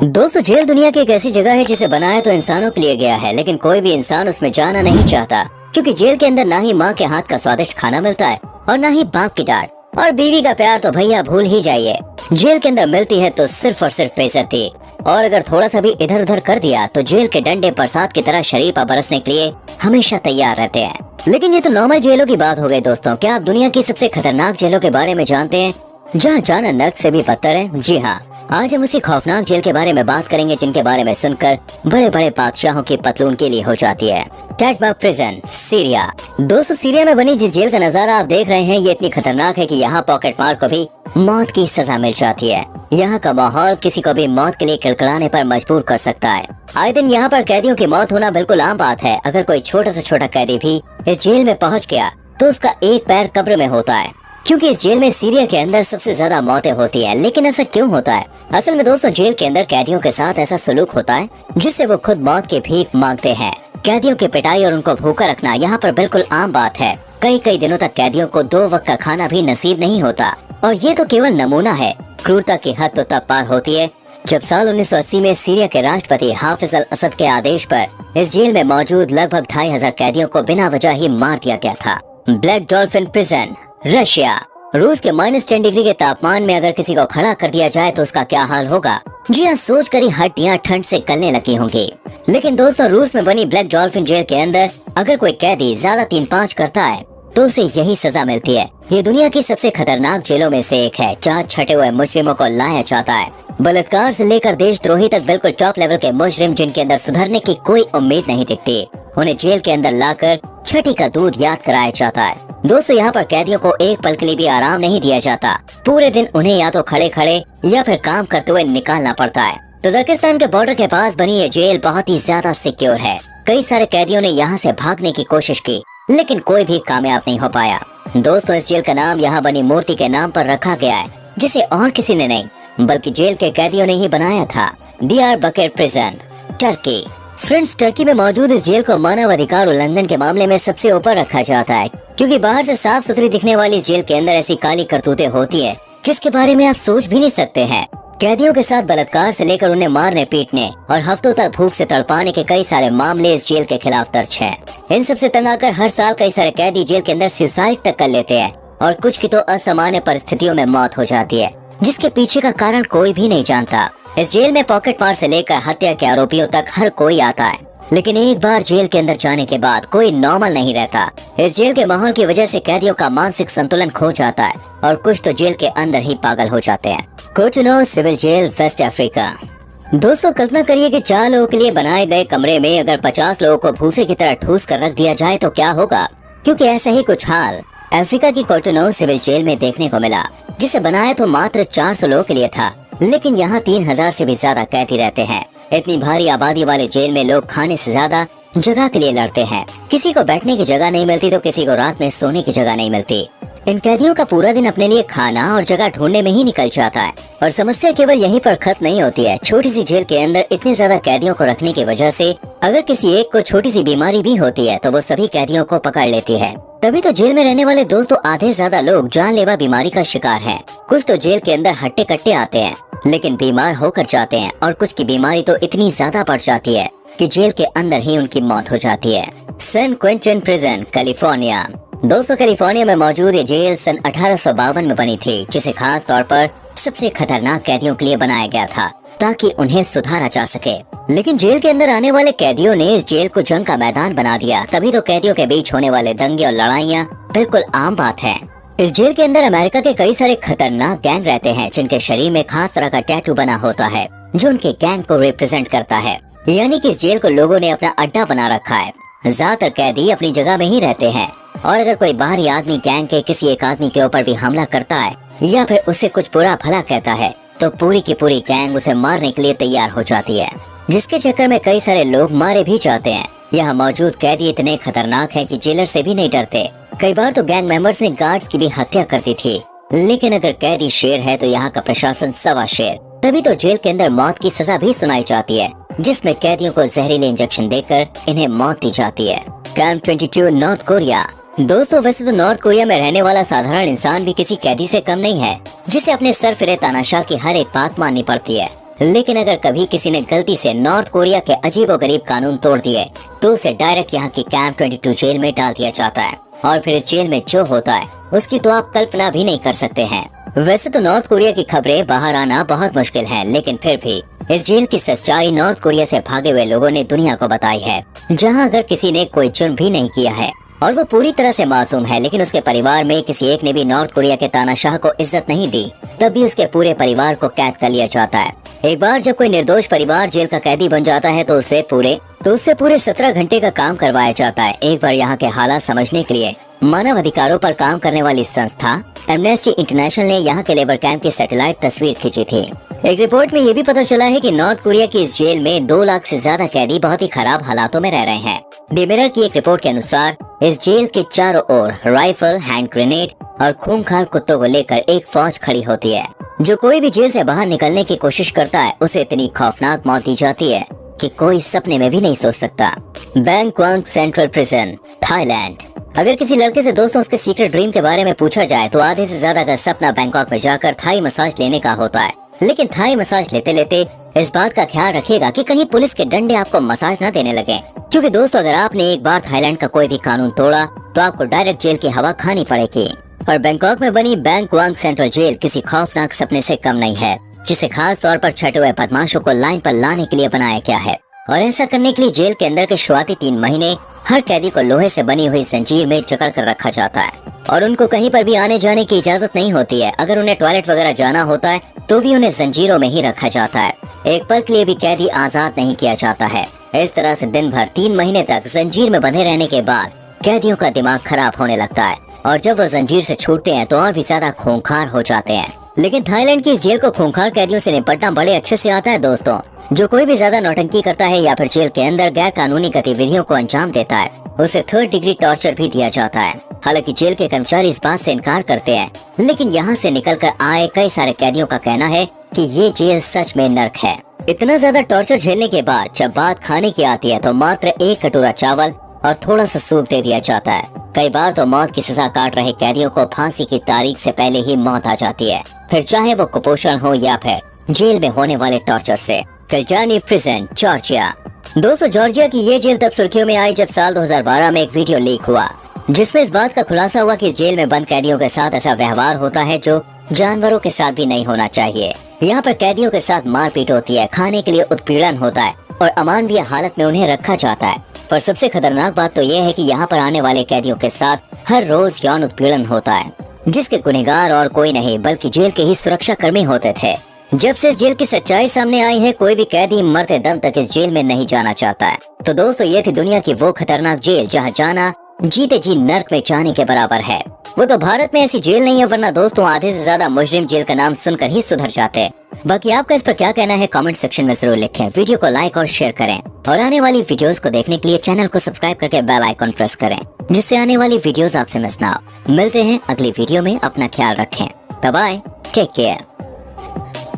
दोस्तों, जेल दुनिया की एक ऐसी जगह है जिसे बनाया तो इंसानों के लिए गया है, लेकिन कोई भी इंसान उसमें जाना नहीं चाहता, क्योंकि जेल के अंदर ना ही माँ के हाथ का स्वादिष्ट खाना मिलता है और ना ही बाप की डांट और बीवी का प्यार तो भैया भूल ही जाइए। जेल के अंदर मिलती है तो सिर्फ और सिर्फ बेइज्जती, और अगर थोड़ा सा भी इधर उधर कर दिया तो जेल के डंडे बरसात की तरह शरीर पर बरसने के लिए हमेशा तैयार रहते हैं। लेकिन ये तो नॉर्मल जेलों की बात हो गई दोस्तों। क्या आप दुनिया की सबसे खतरनाक जेलों के बारे में जानते हैं, जहाँ जाना नर्क से भी बदतर है? जी हाँ, आज हम उसी खौफनाक जेल के बारे में बात करेंगे जिनके बारे में सुनकर बड़े बड़े बादशाहों की पतलून के लिए हो जाती है। टैटबा प्रिजन, सीरिया। दोस्तों, सीरिया में बनी जिस जेल का नजारा आप देख रहे हैं ये इतनी खतरनाक है कि यहाँ पॉकेट मार को भी मौत की सजा मिल जाती है। यहाँ का माहौल किसी को भी मौत के लिए किड़किड़ाने पर मजबूर कर सकता है। आए दिन यहाँ पर कैदियों की मौत होना बिल्कुल आम बात है। अगर कोई छोटा से छोटा कैदी भी इस जेल में पहुँच गया तो उसका एक पैर कब्र में होता है, क्योंकि इस जेल में सीरिया के अंदर सबसे ज्यादा मौतें होती है। लेकिन ऐसा क्यों होता है? असल में दोस्तों, जेल के अंदर कैदियों के साथ ऐसा सलूक होता है जिससे वो खुद मौत की भीख मांगते हैं। कैदियों की पिटाई और उनको भूखा रखना यहाँ पर बिल्कुल आम बात है। कई कई दिनों तक कैदियों को 2 वक्त का खाना भी नसीब नहीं होता। और ये तो केवल नमूना है। क्रूरता की हद तो तब पार होती है जब साल 1980 में सीरिया के राष्ट्रपति हाफिज अल असद के आदेश पर इस जेल में मौजूद लगभग 2500 कैदियों को बिना वजह ही मार दिया गया था। Black dolphin prison, Russia. रूस के -10 डिग्री के तापमान में अगर किसी को खड़ा कर दिया जाए तो उसका क्या हाल होगा? जी हाँ, सोच कर ही हड्डियाँ ठंड से गलने लगी होंगी। लेकिन दोस्तों, रूस में बनी ब्लैक डॉल्फिन जेल के अंदर अगर कोई कैदी ज्यादा 3-5 करता है तो उसे यही सजा मिलती है। ये दुनिया की सबसे खतरनाक जेलों में से एक है, जहाँ छठे हुए मुजरिमों को लाया जाता है। बलात्कार से लेकर देशद्रोही तक बिल्कुल टॉप लेवल के मुजरिम जिनके अंदर सुधरने की कोई उम्मीद नहीं दिखती, उन्हें जेल के अंदर लाकर छठी का दूध याद कराया जाता है। दोस्तों, यहाँ पर कैदियों को एक पल के लिए भी आराम नहीं दिया जाता। पूरे दिन उन्हें या तो खड़े खड़े या फिर काम करते हुए निकालना पड़ता है। तजाकिस्तान के बॉर्डर के पास बनी ये जेल बहुत ही ज्यादा सिक्योर है। कई सारे कैदियों ने यहाँ से भागने की कोशिश की, लेकिन कोई भी कामयाब नहीं हो पाया। दोस्तों, इस जेल का नाम यहाँ बनी मूर्ति के नाम पर रखा गया है, जिसे और किसी ने नहीं बल्कि जेल के कैदियों ने ही बनाया था। डियारबकर प्रिजन, टर्की। फ्रेंड्स, टर्की में मौजूद इस जेल को मानव अधिकार उल्लंघन के मामले में सबसे ऊपर रखा जाता है, क्योंकि बाहर से साफ सुथरी दिखने वाली इस जेल के अंदर ऐसी काली करतूतें होती है जिसके बारे में आप सोच भी नहीं सकते हैं। कैदियों के साथ बलात्कार से लेकर उन्हें मारने पीटने और हफ्तों तक भूख से तड़पाने के कई सारे मामले इस जेल के खिलाफ दर्ज हैं। इन सबसे तंग आकर हर साल कई सारे कैदी जेल के अंदर सुसाइड तक कर लेते हैं, और कुछ की तो असामान्य परिस्थितियों में मौत हो जाती है, जिसके पीछे का कारण कोई भी नहीं जानता। इस जेल में पॉकेट मार से लेकर हत्या के आरोपियों तक हर कोई आता है, लेकिन एक बार जेल के अंदर जाने के बाद कोई नॉर्मल नहीं रहता। इस जेल के माहौल की वजह से कैदियों का मानसिक संतुलन खो जाता है और कुछ तो जेल के अंदर ही पागल हो जाते हैं। Cotonou civil jail, waste Africa. दोस्तों, कल्पना करिए कि 4 लोगों के लिए बनाए गए कमरे में अगर 50 लोगों को भूसे की तरह ठूस कर रख दिया जाए तो क्या होगा? क्योंकि ऐसा ही कुछ हाल अफ्रीका की कोटोनू सिविल जेल में देखने को मिला, जिसे बनाया तो मात्र 400 लोगों के लिए था, लेकिन यहाँ 3000 से भी ज्यादा कैदी रहते हैं। इतनी भारी आबादी वाले जेल में लोग खाने से ज्यादा जगह के लिए लड़ते हैं। किसी को बैठने की जगह नहीं मिलती तो किसी को रात में सोने की जगह नहीं मिलती। इन कैदियों का पूरा दिन अपने लिए खाना और जगह ढूंढने में ही निकल जाता है। और समस्या केवल यहीं पर खत्म नहीं होती है। छोटी सी जेल के अंदर इतने ज्यादा कैदियों को रखने की वजह से अगर किसी एक को छोटी सी बीमारी भी होती है तो वो सभी कैदियों को पकड़ लेती है। तभी तो जेल में रहने वाले दोस्तों आधे ज्यादा लोग जानलेवा बीमारी का शिकार हैं। कुछ तो जेल के अंदर हट्टे कट्टे आते हैं लेकिन बीमार होकर जाते हैं, और कुछ की बीमारी तो इतनी ज्यादा बढ़ जाती है कि जेल के अंदर ही उनकी मौत हो जाती है। San Quentin prison, California. दोस्तों, कैलिफोर्निया में मौजूद ये जेल सन 1852 में बनी थी, जिसे खास तौर पर सबसे खतरनाक कैदियों के लिए बनाया गया था ताकि उन्हें सुधारा जा सके। लेकिन जेल के अंदर आने वाले कैदियों ने इस जेल को जंग का मैदान बना दिया। तभी तो कैदियों के बीच होने वाले दंगे और लड़ाइयाँ बिल्कुल आम बात है। इस जेल के अंदर अमेरिका के कई सारे खतरनाक गैंग रहते हैं, जिनके शरीर में खास तरह का टैटू बना होता है जो उनके गैंग को रिप्रेजेंट करता है। यानी कि इस जेल को लोगों ने अपना अड्डा बना रखा है। ज्यादातर कैदी अपनी जगह में ही रहते हैं, और अगर कोई बाहरी आदमी गैंग के किसी एक आदमी के ऊपर भी हमला करता है या फिर उसे कुछ बुरा भला कहता है तो पूरी की पूरी गैंग उसे मारने के लिए तैयार हो जाती है, जिसके चक्कर में कई सारे लोग मारे भी जाते हैं। यहाँ मौजूद कैदी इतने खतरनाक हैं कि जेलर से भी नहीं डरते। कई बार तो गैंग मेंबर्स ने गार्ड्स की भी हत्या कर दी थी। लेकिन अगर कैदी शेर है तो यहाँ का प्रशासन सवा शेर। तभी तो जेल के अंदर मौत की सजा भी सुनाई जाती है, जिसमें कैदियों को जहरीले इंजेक्शन देकर इन्हें मौत दी जाती है। Camp 22, north Korea. दोस्तों, वैसे तो नॉर्थ कोरिया में रहने वाला साधारण इंसान भी किसी कैदी से कम नहीं है, जिसे अपने सर फिरे तानाशाह की हर एक बात माननी पड़ती है। लेकिन अगर कभी किसी ने गलती से नॉर्थ कोरिया के अजीबोगरीब कानून तोड़ दिए तो उसे डायरेक्ट यहाँ की कैंप 22 जेल में डाल दिया जाता है। और फिर इस जेल में जो होता है उसकी तो आप कल्पना भी नहीं कर सकते हैं। वैसे तो नॉर्थ कोरिया की खबरें बाहर आना बहुत मुश्किल है, लेकिन फिर भी इस जेल की सच्चाई नॉर्थ कोरिया से भागे हुए लोगों ने दुनिया को बताई है, जहां अगर किसी ने कोई जुर्म भी नहीं किया है और वो पूरी तरह से मासूम है, लेकिन उसके परिवार में किसी एक ने भी नॉर्थ कोरिया के तानाशाह को इज्जत नहीं दी, तब भी उसके पूरे परिवार को कैद कर लिया जाता है। एक बार जब कोई निर्दोष परिवार जेल का कैदी बन जाता है तो उससे पूरे 17 घंटे का काम करवाया जाता है। एक बार यहाँ के हालात समझने के लिए मानव अधिकारों पर काम करने वाली संस्था एमनेस्टी इंटरनेशनल ने यहाँ के लेबर कैंप की सैटेलाइट तस्वीर खींची थी। एक रिपोर्ट में ये भी पता चला है कि नॉर्थ कोरिया की इस जेल में 2 लाख से ज्यादा कैदी बहुत ही खराब हालातों में रह रहे हैं। द मिरर की एक रिपोर्ट के अनुसार इस जेल के चारों ओर राइफल, हैंड ग्रेनेड और खूंखार कुत्तों को लेकर एक फौज खड़ी होती है। जो कोई भी जेल से बाहर निकलने की कोशिश करता है उसे इतनी खौफनाक मौत दी जाती है कि कोई सपने में भी नहीं सोच सकता। Bangkok central prison, Thailand. अगर किसी लड़के से दोस्तों उसके सीक्रेट ड्रीम के बारे में पूछा जाए तो आधे से ज्यादा का सपना बैंकॉक में जाकर थाई मसाज लेने का होता है। लेकिन थाई मसाज लेते लेते इस बात का ख्याल रखिएगा कि कहीं पुलिस के डंडे आपको मसाज न देने लगे, क्योंकि दोस्तों अगर आपने एक बार थाईलैंड का कोई भी कानून तोड़ा तो आपको डायरेक्ट जेल की हवा खानी पड़ेगी। और बैंकॉक में बनी बैंकॉक सेंट्रल जेल किसी खौफनाक सपने से कम नहीं है, जिसे खास तौर पर छठे हुए बदमाशों को लाइन पर लाने के लिए बनाया गया है। और ऐसा करने के लिए जेल के अंदर के शुरुआती 3 महीने हर कैदी को लोहे से बनी हुई जंजीर में जकड़ कर रखा जाता है और उनको कहीं पर भी आने जाने की इजाजत नहीं होती है। अगर उन्हें टॉयलेट वगैरह जाना होता है तो भी उन्हें जंजीरों में ही रखा जाता है। एक पल के लिए भी कैदी आजाद नहीं किया जाता है। इस तरह से दिन भर 3 महीने तक जंजीर में बंधे रहने के बाद कैदियों का दिमाग खराब होने लगता है और जब वो जंजीर से छूटते हैं तो और भी ज्यादा खूंखार हो जाते हैं। लेकिन थाईलैंड की इस जेल को खूंखार कैदियों से निपटना बड़े अच्छे से आता है दोस्तों। जो कोई भी ज्यादा नौटंकी करता है या फिर जेल के अंदर गैर कानूनी गतिविधियों को अंजाम देता है उसे 3rd डिग्री टॉर्चर भी दिया जाता है। हालांकि जेल के कर्मचारी इस बात से इनकार करते हैं, लेकिन यहाँ से निकलकर आए कई सारे कैदियों का कहना है कि ये जेल सच में नर्क है। इतना ज्यादा टॉर्चर झेलने के बाद जब बात खाने की आती है तो मात्र 1 कटोरा चावल और थोड़ा सा सूप दे दिया जाता है। कई बार तो मौत की सजा काट रहे कैदियों को फांसी की तारीख से पहले ही मौत आ जाती है, फिर चाहे वो कुपोषण हो या फिर जेल में होने वाले टॉर्चर से। किल्टानी प्रिजन, जॉर्जिया। दोस्तों जॉर्जिया की ये जेल तब सुर्खियों में आई जब साल 2012 में एक वीडियो लीक हुआ जिसमें इस बात का खुलासा हुआ कि इस जेल में बंद कैदियों के साथ ऐसा व्यवहार होता है जो जानवरों के साथ भी नहीं होना चाहिए। यहाँ पर कैदियों के साथ मारपीट होती है, खाने के लिए उत्पीड़न होता है और अमानवीय हालत में उन्हें रखा जाता है। पर सबसे खतरनाक बात तो यह है कि यहाँ पर आने वाले कैदियों के साथ हर रोज यौन उत्पीड़न होता है, जिसके गुनहगार और कोई नहीं बल्कि जेल के ही सुरक्षा कर्मी होते थे। जब से इस जेल की सच्चाई सामने आई है कोई भी कैदी मरते दम तक इस जेल में नहीं जाना चाहता है। तो दोस्तों ये थी दुनिया की वो खतरनाक जेल जहाँ जाना जीते जी नर्क में जाने के बराबर है। वो तो भारत में ऐसी जेल नहीं है, वरना दोस्तों आधे से ज्यादा मुजरिम जेल का नाम सुनकर ही सुधर जाते। बाकी आपका इस पर क्या कहना है कमेंट सेक्शन में जरूर लिखें। वीडियो को लाइक और शेयर करें और आने वाली वीडियोस को देखने के लिए चैनल को सब्सक्राइब करके बेल आइकॉन प्रेस करें, जिससे आने वाली वीडियोस आपसे मिस ना हो। मिलते हैं अगली वीडियो में, अपना ख्याल रखें। Bye bye, take care.